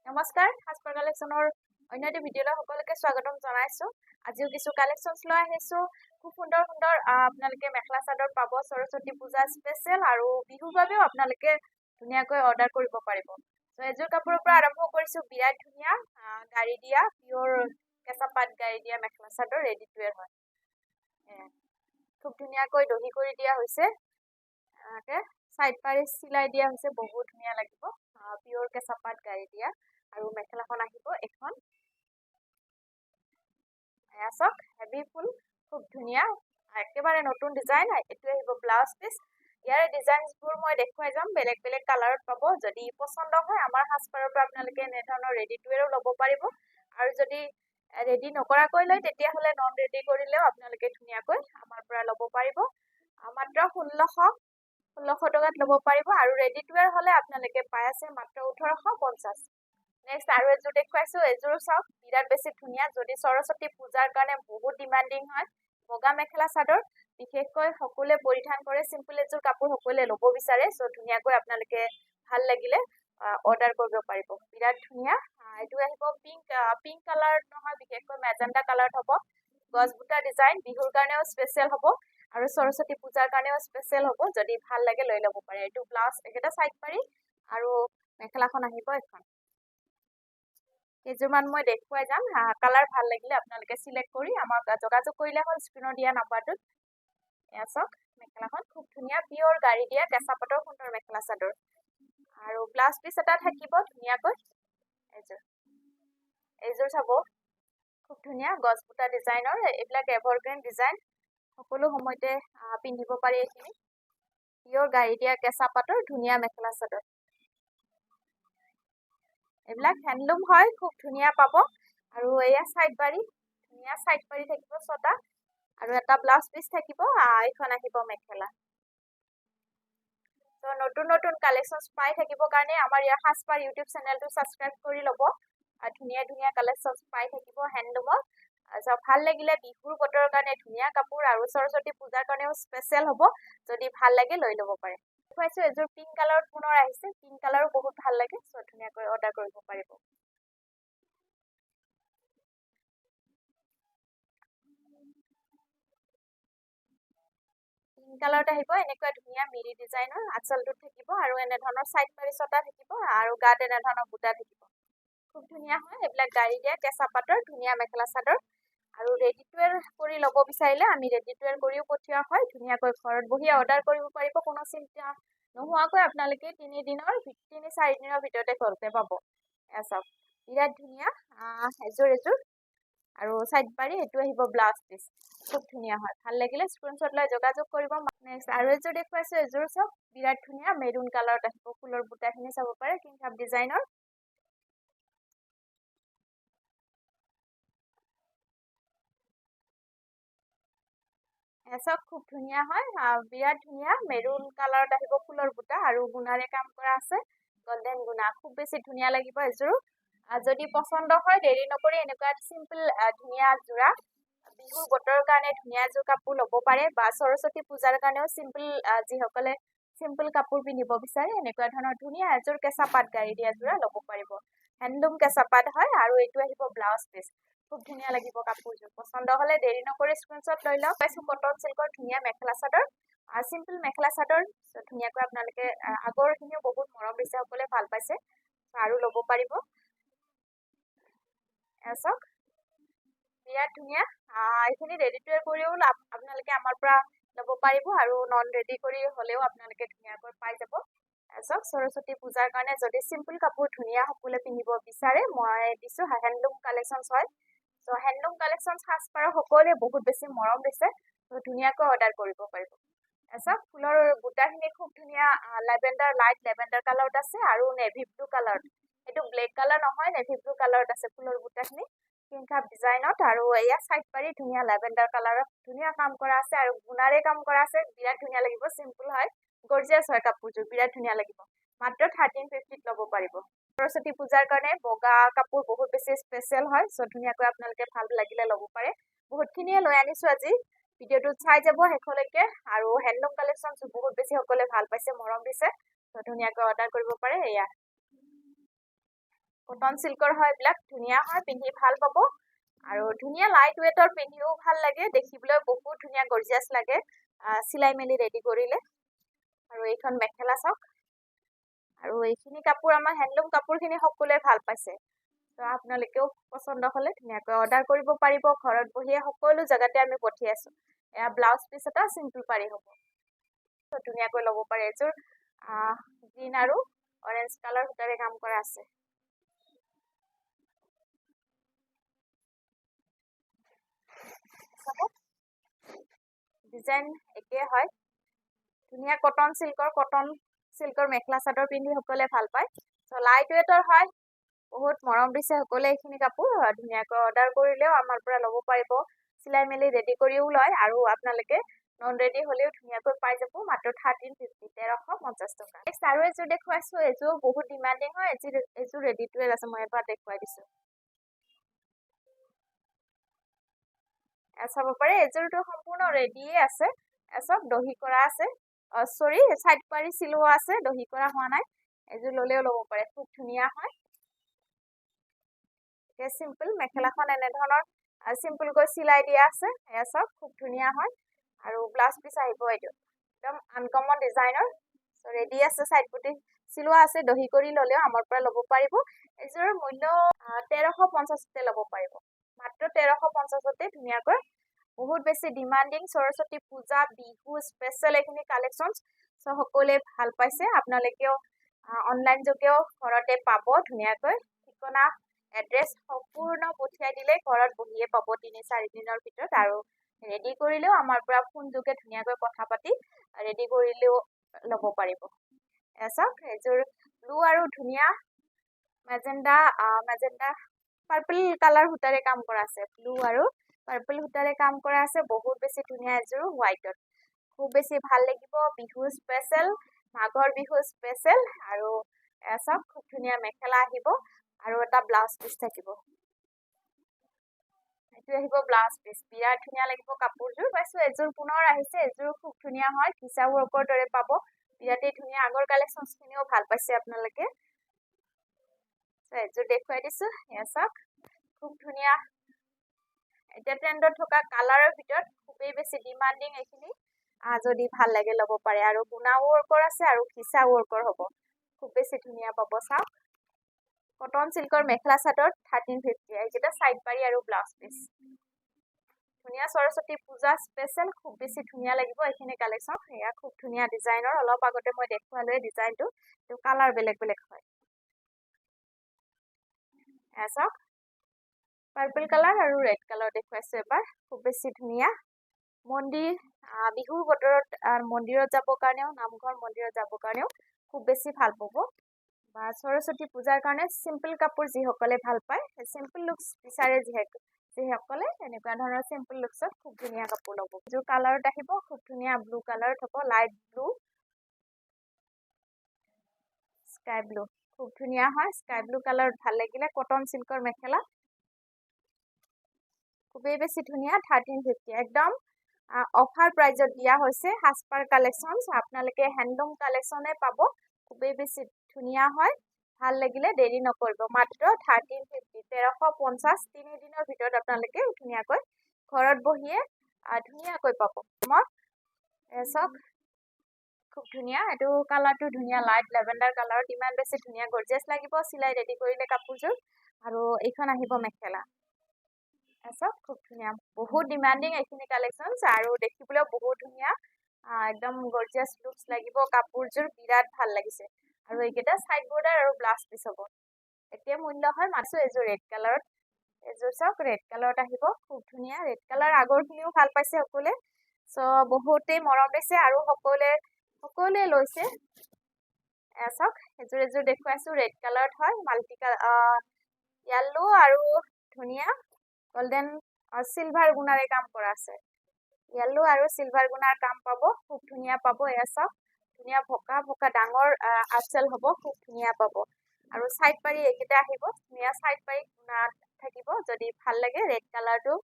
নমস্কাৰ সাজপাৰ কালেকশ্যনৰ অন্য এটি ভিডিঅ'লৈ সকলোকে স্বাগতম জনাইছো। আজিও কিছু কালেকশ্যনছ লৈ আহিছো। খুব সুন্দৰ সুন্দৰ আপোনালোকে মেখেলা চাদৰ পাব সৰস্বতী পূজা স্পেচিয়েল আৰু বিহুৰ বাবেও আপোনালোকে ধুনীয়াকৈ অৰ্ডাৰ কৰিব পাৰিব। তো এযোৰ কাপোৰৰ পৰা আৰম্ভ কৰিছো। বিৰাট ধুনীয়া গাড়ী দিয়া পিয়ৰ কেঁচা পাত গাড়ী দিয়া মেখেলা চাদৰ ৰেডি টু ৱেৰ হয়। খুব ধুনীয়াকৈ দহি কৰি দিয়া হৈছে। সাইড পাৰি চিলাই দিয়া হৈছে, বহুত ধুনীয়া লাগিব। পিয়ৰ কেঁচা পাত গাড়ী দিয়া আৰু মেখেলাখন আহিব এখন চাওক হেভি ফুল, খুব ধুনীয়া একেবাৰে নতুন ডিজাইন। এইটো আহিব ব্লাউজ পিচ। ইয়াৰে ডিজাইনবোৰ মই দেখুৱাই যাম, বেলেগ বেলেগ কালাৰত পাব। যদি পচন্দ হয় আমাৰ সাজপাৰৰ পৰা আপোনালোকে এনেধৰণৰ ৰেডি টু ৱেৰো ল'ব পাৰিব, আৰু যদি ৰেডি নকৰাকৈ লয় তেতিয়াহ'লে নন ৰেডি কৰিলেও আপোনালোকে ধুনীয়াকৈ আমাৰ পৰা ল'ব পাৰিব। মাত্ৰ 1600 টকাত ল'ব পাৰিব, আৰু ৰেডি টু ৱেৰ হ'লে আপোনালোকে পাই আছে মাত্ৰ 1850। নেক্সট আৰু এযোৰ দেখুৱাইছো। এযোৰ চাওক বিৰাট বেছি ধুনীয়া। যদি সৰস্বতী পূজাৰ কাৰণে বহুত ডিমাণ্ডিং হয়, বগা মেখেলা চাদৰ বিশেষকৈ সকলোৱে পৰিধান কৰে। চিম্পল এযোৰ কাপোৰ সকলোৱে ল'ব বিচাৰে। চ' ধুনীয়াকৈ আপোনালোকে ভাল লাগিলে অৰ্ডাৰ কৰিব পাৰিব। বিৰাট ধুনীয়া। এইটো আহিব পিংক কালাৰত নহয়, বিশেষকৈ মেজেণ্ডা কালাৰত হ'ব। গছ বুটা ডিজাইন বিহুৰ কাৰণেও স্পেচিয়েল হ'ব আৰু সৰস্বতী পূজাৰ কাৰণেও স্পেচিয়েল হ'ব। যদি ভাল লাগে লৈ ল'ব পাৰে। এইটো ব্লাউজ একেটা চাইড পাৰি আৰু মেখেলাখন আহিব এখন। কেইযোৰমান মই দেখুৱাই যাম। কালাৰ ভাল লাগিলে আপোনালোকে চিলেক্ট কৰি আমাক যোগাযোগ কৰিলে হ'ল স্ক্ৰীণত দিয়া নাম্বাৰটোত। এয়া চাওক মেখেলাখন খুব ধুনীয়া পিয়ৰ গাড়ী দিয়া কেঁচা পাটৰ সুন্দৰ মেখেলা চাদৰ, আৰু ব্লাউজ পিচ এটা থাকিব ধুনীয়াকৈ। এইযোৰ চাব খুব ধুনীয়া গছ বুটা ডিজাইনৰ। এইবিলাক এভাৰগ্ৰীণ ডিজাইন, সকলো সময়তে পিন্ধিব পাৰি। এইখিনি পিয়ৰ গাড়ী দিয়া কেঁচা পাটৰ ধুনীয়া মেখেলা চাদৰ। এইবিলাক হেণ্ডলুম হয়, খুব ধুনীয়া পাব। আৰু এয়া চাইড বাৰী, ধুনীয়া চাইড বাৰী থাকিব 6টা, আৰু এটা ব্লাউজ পিচ থাকিব। এইখন আহিব মেখেলা। তো নতুন নতুন কালেকশ্যনছ পাই থাকিবৰ কাৰণে আমাৰ ইয়াৰ সাজপাৰ ইউটিউব চেনেলটো ছাবস্ক্ৰাইব কৰি ল'ব। ধুনীয়া ধুনীয়া কালেকশ্যনছ পাই থাকিব হেণ্ডলুমত। ভাল লাগিলে বিহুৰ বতৰৰ কাৰণে ধুনীয়া কাপোৰ, আৰু সৰস্বতী পূজাৰ কাৰণেও স্পেচিয়েল হ'ব। যদি ভাল লাগে লৈ ল'ব পাৰে। দেখুৱাইছো এযোৰ পিংক কালাৰত পুনৰ আহিছে। পিংক কালাৰো বহুত ভাল লাগে। চ' ধুনীয়াকৈ অৰ্ডাৰ কৰিব পাৰিব। পিংক কালাৰত আহিব। এনেকুৱা ধুনীয়া মিৰি ডিজাইনৰ আঁচলটোত থাকিব, আৰু এনেধৰণৰ চাইড পাৰি 6টা থাকিব, আৰু গাত এনেধৰণৰ বুটা থাকিব। খুব ধুনীয়া হয়। এইবিলাক গাড়ী দিয়া কেঁচা পাটৰ ধুনীয়া মেখেলা চাদৰ, আৰু ৰেডি টু ৱেৰ কৰি ল'ব বিচাৰিলে আমি ৰেডি টু ৱেৰ কৰিও পঠিওৱা হয়। ধুনীয়াকৈ ঘৰত বহি অৰ্ডাৰ কৰিব পাৰিব। কোনো চিন্তা নোহোৱাকৈ আপোনালোকে 3-4 দিনৰ ভিতৰতে ঘৰতে পাব। এয়া চাওক বিৰাট ধুনীয়া এযোৰ। আৰু চাইড পাৰি এইটো আহিব ব্লাউজ পিচ। খুব ধুনীয়া হয়। ভাল লাগিলে স্ক্ৰীনশ্বট লৈ যোগাযোগ কৰিব। নেক্সট আৰু এযোৰ দেখুৱাইছো। এযোৰ চাওক বিৰাট ধুনীয়া মেৰুন কালাৰত আহিব। ফুলৰ বুটাখিনি চাব পাৰে কিংখাব ডিজাইনৰ। চাওক খুব ধুনীয়া হয়। বিৰাট ধুনীয়া মেৰুন কালাৰত আহিব ফুলৰ বুটা, আৰু গুণাৰে কাম কৰা আছে, গল্ডেন গুণা। খুব বেছি ধুনীয়া লাগিব এযোৰ। যদি পচন্দ হয় দেৰি নকৰি এনেকুৱা চিম্পল ধুনীয়া যোৰা বিহুৰ বতৰৰ কাৰণে ধুনীয়া এযোৰ কাপোৰ ল'ব পাৰে, বা সৰস্বতী পূজাৰ কাৰণেও যিসকলে চিম্পল কাপোৰ পিন্ধিব বিচাৰে এনেকুৱা ধৰণৰ ধুনীয়া এযোৰ কেঁচা পাত গাড়ী দিয়া যোৰা ল'ব পাৰিব। হেণ্ডলুম কেঁচা পাত হয়, আৰু এইটো আহিব ব্লাউজ পিচ। খুব ধুনীয়া লাগিব কাপোৰযোৰ। পচন্দ হ'লে দেৰি নকৰি স্ক্ৰীনশ্বট লৈ লওক। পাইছো কটন চিল্কৰ ধুনীয়া মেখেলা চাদৰ, চিম্পল মেখেলা চাদৰ। ধুনীয়াকৈ আপোনালোকে আগৰখিনিও বহুত মৰম দিছে, সকলে ভাল পাইছে, আৰু ল'ব পাৰিব। চাওক বিৰাট ধুনীয়া। এইখিনি ৰেডি টু ৱেৰ কৰিও আপোনালোকে আমাৰ পৰা ল'ব পাৰিব, আৰু নন ৰেডি কৰি হ'লেও আপোনালোকে ধুনীয়াকৈ পাই যাব। চাওক সৰস্বতী পূজাৰ কাৰণে যদি চিম্পল কাপোৰ ধুনীয়া সকলোৱে পিন্ধিব বিচাৰে, মই দিছো হেণ্ডলুম কালেকশ্যনছ হয়। চ' হেণ্ডলুম কালেকশ্যনছ সাজপাৰৰ সকলোৱে বহুত বেছি মৰম দিছে। ত' ধুনীয়াকৈ অৰ্ডাৰ কৰিব পাৰিব। চাওক ফুলৰ বুটাখিনি খুব ধুনীয়া লাইট লেভেণ্ডাৰ কালাৰত আছে, আৰু নেভি ব্লু কালাৰত। এইটো ব্লেক কালাৰ নহয়, নেভি ব্লু কালাৰত আছে ফুলৰ বুটাখিনি কিংখাব ডিজাইনত। আৰু এয়া চাইড পাৰি ধুনীয়া লেভেণ্ডাৰ কালাৰত ধুনীয়া কাম কৰা আছে, আৰু গুণাৰে কাম কৰা আছে। বিৰাট ধুনীয়া লাগিব। চিম্পল হয়, গৰ্জিয়াছ হয় কাপোৰযোৰ। বিৰাট ধুনীয়া লাগিব। মাত্ৰ 1350 ল'ব পাৰিব। সৰস্বতী পূজাৰ কাৰণে বগা কাপোৰ বহুত বেছি স্পেচিয়েল হয়। চ' ধুনীয়াকৈ আপোনালোকে ভাল লাগিলে ল'ব পাৰে। বহুতখিনিয়ে লৈ আনিছো আজি। ভিডিঅ'টো চাই যাব শেষলৈকে। আৰু হেণ্ডলুম কালেকশ্যন বহুত বেছি সকলোৱে ভাল পাইছে, মৰম দিছে। ত' ধুনীয়াকৈ অৰ্ডাৰ কৰিব পাৰে। এয়া কটন সিল্কৰ হয় এইবিলাক ধুনীয়া হয় পিন্ধি ভাল পাব আৰু ধুনীয়া লাইট ৱেটৰ পিন্ধিও ভাল লাগে দেখিবলৈ বহুত ধুনীয়া গৰ্জিয়াছ লাগে চিলাই মেলি ৰেডি কৰিলে আৰু এইখন মেখেলা চাওক আৰু এইখিনি কাপোৰ আমাৰ হেণ্ডলুম কাপোৰখিনি সকলোৱে ভাল পাইছে তো আপোনালোকেও পচন্দ হ'লে ধুনীয়াকৈ অৰ্ডাৰ কৰিব পাৰিব ঘৰত বহিয়ে সকলো জেগাতে আমি পঠিয়াই আছোঁ এয়া ব্লাউজ পিচ এটা চিম্পল পাৰি হ'ব তো ধুনীয়াকৈ ল'ব পাৰে এযোৰ গ্ৰীণ আৰু অৰেঞ্জ কালাৰ সূতাৰে কাম কৰা আছে ডিজাইন একে হয় ধুনীয়া কটন চিল্কৰ মেখেলা চাদৰ পিন্ধি সকলোৱে ভাল পায় চ' লাইট ৱেটৰ হয় বহুত মৰম দিছে সকলোৱে এইখিনি কাপোৰ ধুনীয়াকৈ অৰ্ডাৰ কৰিলেও আমাৰ পৰা ল'ব পাৰিব চিলাই মেলি ৰেডি কৰিও লয় আৰু আপোনালোকে নন ৰেডি হ'লেও ধুনীয়াকৈ পাই যাব মাত্ৰ 1350 1350 টকা নেক্সট আৰু এযোৰ দেখুৱাইছোঁ এযোৰ বহুত ডিমাণ্ডিং হয় এযোৰ ৰেডি টু ৱেৰ আছে মই এবাৰ দেখুৱাই দিছোঁ চাব পাৰে এযোৰটো সম্পূৰ্ণ ৰেডিয়ে আছে চব দহি কৰা আছে চৰি চাইড পাৰি চিলোৱা আছে দহি কৰা হোৱা নাই এযোৰ ল'লেও ল'ব পাৰে খুব ধুনীয়া হয় চিম্পল মেখেলাখন এনেধৰণৰ চিম্পলকৈ চিলাই দিয়া আছে এয়া চব খুব ধুনীয়া হয় আৰু ব্লাউজ পিচ আহিব এইটো একদম আনকমন ডিজাইনৰ ৰেডি আছে চাইড বুটি চিলোৱা আছে দহি কৰি ল'লেও আমাৰ পৰা ল'ব পাৰিব এযোৰৰ মূল্য 1350তে ল'ব পাৰিব মাত্ৰ 1350তে ধুনীয়াকৈ বহুত বেছি ডিমাণ্ডিং সৰস্বতী পূজা বিহু স্পেচিয়েল এইখিনি কালেকশ্যনছ চ' সকলোৱে ভাল পাইছে আপোনালোকেও অনলাইন যোগেও ঘৰতে পাব ধুনীয়াকৈ ঠিকনা এড্ৰেছ সম্পূৰ্ণ পঠিয়াই দিলে ঘৰত বহিয়ে পাব 3-4 দিনৰ ভিতৰত আৰু ৰেডি কৰিলেও আমাৰ পৰা ফোন যোগে ধুনীয়াকৈ কথা পাতি ৰেডি কৰিলেও ল'ব পাৰিব চাওক এযোৰ ব্লু আৰু ধুনীয়া মেজেণ্ডা পাৰ্পল কালাৰ সূতাৰে কাম কৰা আছে ব্লু আৰু পাৰ্পল সূতাৰে কাম কৰা আছে বহুত বেছি ধুনীয়া এযোৰ হোৱাইটত খুব বেছি ভাল লাগিব বিহু স্পেচিয়েল মাঘৰ বিহু স্পেচিয়েল আৰু চাওক খুব ধুনীয়া মেখেলা আহিব আৰু এটা ব্লাউজ পিচ থাকিব এইটো আহিব ব্লাউজ পিচ বিৰাট ধুনীয়া লাগিব কাপোৰযোৰ পাইছোঁ এযোৰ পুনৰ আহিছে এযোৰ খুব ধুনীয়া হয় কিচা ৱৰ্কৰ দৰে পাব বিৰাটেই ধুনীয়া আগৰ কালেকশ্যনছখিনিও ভাল পাইছে আপোনালোকে এযোৰ দেখুৱাই দিছোঁ এয়া চাওক খুব ধুনীয়া এতিয়া ট্ৰেণ্ডত থকা কালাৰৰ ভিতৰত খুবেই বেছি ডিমাণ্ডিং এইখিনি যদি ভাল লাগে ল'ব পাৰে আৰু গুণা ৱৰ্কৰ আছে আৰু খিচা ৱৰ্কৰ হ'ব খুব বেছি ধুনীয়া পাব চাওক কটন চিল্কৰ মেখেলা চাদৰ 1350 এইকেইটা চাইড পাৰি আৰু ব্লাউজ পিচ ধুনীয়া সৰস্বতী পূজা স্পেচিয়েল খুব বেছি ধুনীয়া লাগিব এইখিনি কালেকশ্যন এয়া খুব ধুনীয়া ডিজাইনৰ অলপ আগতে মই দেখুৱালোৱে ডিজাইনটো এইটো কালাৰ বেলেগ বেলেগ হয় এয়া চাওক পাৰ্পল কালাৰ আৰু ৰেড কালাৰ দেখুৱাইছোঁ এবাৰ খুব বেছি ধুনীয়া মন্দিৰ বিহুৰ বতৰত মন্দিৰত যাবৰ কাৰণেও নামঘৰ মন্দিৰত যাবৰ কাৰণেও খুব বেছি ভাল পাব বা সৰস্বতী পূজাৰ কাৰণে চিম্পল কাপোৰ যিসকলে ভাল পায় চিম্পল লুকছ বিচাৰে যিসকলে এনেকুৱা ধৰণৰ চিম্পল লুকছত খুব ধুনীয়া কাপোৰ ল'ব যোৰ কালাৰত আহিব খুব ধুনীয়া ব্লু কালাৰত হ'ব লাইট ব্লু স্কাই ব্লু খুব ধুনীয়া হয় স্কাই ব্লু কালাৰত ভাল লাগিলে কটন চিল্কৰ মেখেলা খুবেই বেছি ধুনীয়া 1350 একদম অফাৰ প্ৰাইজত দিয়া হৈছে সাজপাৰ কালেকশ্যনছ আপোনালোকে হেণ্ডলুম কালেকশ্যনে পাব খুবেই বেছি ধুনীয়া হয় ভাল লাগিলে দেৰি নকৰিব মাত্ৰ 1350 1350 3 দিনৰ ভিতৰত আপোনালোকে ধুনীয়াকৈ ঘৰত বহিয়ে ধুনীয়াকৈ পাব মই চাওক খুব ধুনীয়া এইটো কালাৰটো ধুনীয়া লাইট লেভেণ্ডাৰ কালাৰত ইমান বেছি ধুনীয়া গৰ্জিয়াছ লাগিব চিলাই ৰেডি কৰিলে কাপোৰযোৰ আৰু এইখন আহিব মেখেলা চাওক খুব ধুনীয়া বহুত ডিমাণ্ডিং এইখিনি কালেকশ্যনছ আৰু দেখিবলৈও বহুত ধুনীয়া একদম গৰ্জিয়াছ লুকছ লাগিব কাপোৰযোৰ বিৰাট ভাল লাগিছে আৰু এইকেইটা চাইড বৰ্ডাৰ আৰু ব্লাউজ পিচ হ'ব একে মূল্য হয় মাত্ৰ এযোৰ ৰেড কালাৰত এযোৰ চাওক ৰেড কালাৰত আহিব খুব ধুনীয়া ৰেড কালাৰ আগৰখিনিও ভাল পাইছে সকলোৱে চ' বহুতেই মৰম দিছে আৰু সকলোৱে লৈছে চাওক এযোৰ দেখুৱাইছোঁ ৰেড কালাৰত হয় মাল্টি কালাৰ য়েল্লো আৰু ধুনীয়া গোল্ডেন চিলভাৰ গুণাৰে কাম কৰা আছে য়েল্লো আৰু চিলভাৰ গুণাৰ কাম পাব খুব ধুনীয়া পাব এয়া চাওক ধুনীয়া ভকা ডাঙৰ আঁচল হ'ব খুব ধুনীয়া পাব আৰু চাইড পাৰি এইকেইটা আহিব ধুনীয়া চাইড পাৰি গুণা থাকিব যদি ভাল লাগে ৰেড কালাৰটো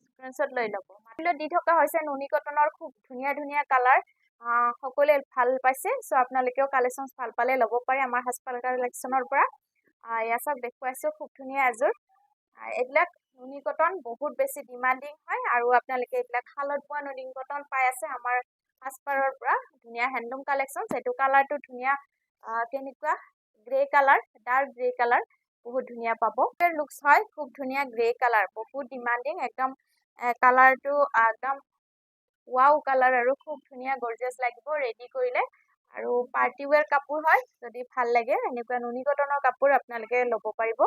স্ক্ৰীনশ্বট লৈ ল'ব মূল্য দি থকা হৈছে নুনি কটনৰ খুব ধুনীয়া কালাৰ সকলোৱে ভাল পাইছে চ' আপোনালোকেও কালেকশ্যনছ ভাল পালে ল'ব পাৰে আমাৰ সাজপাৰ কালেকশ্যনৰ পৰা এয়া চাওক দেখুৱাইছোঁ খুব ধুনীয়া এযোৰ এইবিলাক নুনি কটন বহুত বেছি ডিমাণ্ডিং হয় আৰু আপোনালোকে এইবিলাক শালত বোৱা নুনি কটন পাই আছে আমাৰ সাজপাৰৰ পৰা ধুনীয়া হেণ্ডলুম কালেকশ্যন সেইটো কালাৰটো ধুনীয়া কেনেকুৱা grey colour dark grey colour বহুত ধুনীয়া পাব লুকছ হয় খুব ধুনীয়া গ্ৰে কালাৰ বহুত ডিমাণ্ডিং একদম কালাৰটো একদম ৱাও কালাৰ আৰু খুব ধুনীয়া গৰ্জিয়াছ লাগিব ৰেডি কৰিলে আৰু পাৰ্টি ৱেৰ কাপোৰ হয় যদি ভাল লাগে এনেকুৱা নুনি কটনৰ কাপোৰ আপোনালোকে ল'ব পাৰিব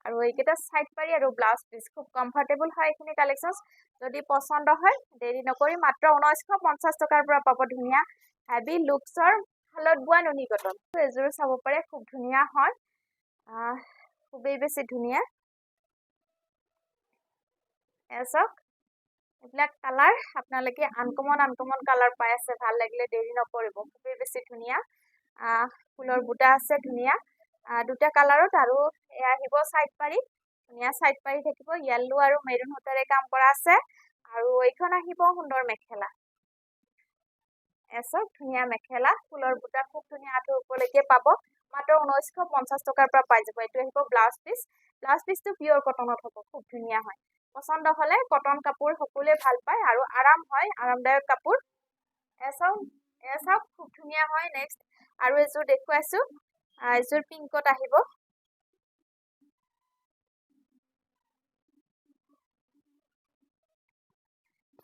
আৰু এইকেইটা চাইড পাৰি আৰু ব্লাউজ পিচ খুব কমফৰ্টেবল হয় এইখিনি কালেকশ্যন যদি পচন্দ হয় দেৰি নকৰি মাত্ৰ 1950 টকাৰ পৰা পাব ধুনীয়া হেভি লুকছৰ শালত বোৱা নুনি কটন এযোৰ চাব পাৰে খুব ধুনীয়া হয় খুবেই বেছি ধুনীয়া চাওক এইবিলাক কালাৰ আপোনালোকে আনকমন কালাৰ পাই আছে ভাল লাগিলে দেৰি নকৰিব খুবেই বেছি ধুনীয়া ফুলৰ বুটা আছে ধুনীয়া দুটা কালাৰত আৰু এয়া আহিব চাইড পাৰি ধুনীয়া চাইড পাৰি থাকিব য়েল্লো আৰু মেৰুন সূতাৰে কাম কৰা আছে আৰু এইখন আহিব সুন্দৰ মেখেলা চাওক ধুনীয়া মেখেলা ফুলৰ বুটা খুব ধুনীয়া আঁঠুৰ ওপৰলৈকে পাব মাত্ৰ 1950 টকাৰ পৰা পাই যাব এইটো আহিব ব্লাউজ পিচটো পিয়ৰ কটনত হ'ব খুব ধুনীয়া হয় পচন্দ হলে কটন কাপোৰ সকলোৱে ভাল পায় আৰু আৰাম হয় আৰামদায়ক কাপোৰ চাওক খুব ধুনীয়া হয় নেক্সট আৰু এযোৰ দেখুৱাইছো এযোৰ পিংকত আহিব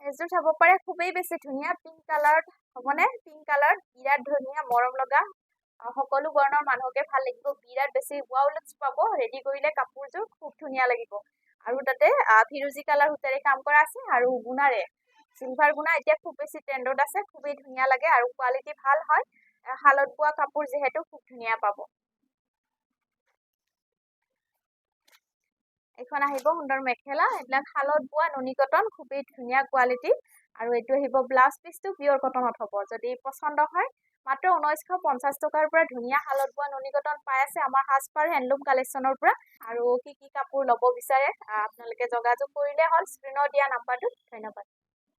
এযোৰ চাব পাৰে খুবেই বেছি ধুনীয়া পিংক কালাৰত হ'বনে পিংক কালাৰত বিৰাট ধুনীয়া মৰম লগা সকলো বৰ্ণৰ মানুহকে ভাল লাগিব বিৰাট বেছি ৱাও লুকছ পাব ৰেডি কৰিলে কাপোৰযোৰ খুব ধুনীয়া লাগিব আৰু তাতে ফিৰোজি কালাৰ সূতাৰে কাম কৰা আছে আৰু গুণাৰে চিলভাৰ গুণা এতিয়া খুব বেছি ট্ৰেণ্ডত আছে খুবেই ধুনীয়া লাগে আৰু কোৱালিটি ভাল হয় শালত বোৱা কাপোৰ যিহেতু খুব ধুনীয়া পাব এইখন আহিব সুন্দৰ মেখেলা এইবিলাক শালত বোৱা নুনি কটন খুবেই ধুনীয়া কোৱালিটি আৰু এইটো আহিব ব্লাউজ পিচটো পিয়ৰ কটনত হ'ব যদি পচন্দ হয় মাত্ৰ 1950 টকাৰ পৰা ধুনীয়া শালত বোৱা নুনি কটন পাই আছে আমাৰ সাজপাৰ হেণ্ডলুম কালেকশ্যনৰ পৰা আৰু কি কাপোৰ ল'ব বিচাৰে আপোনালোকে যোগাযোগ কৰিলে হ'ল স্ক্ৰীনত দিয়া নাম্বাৰটোত ধন্যবাদ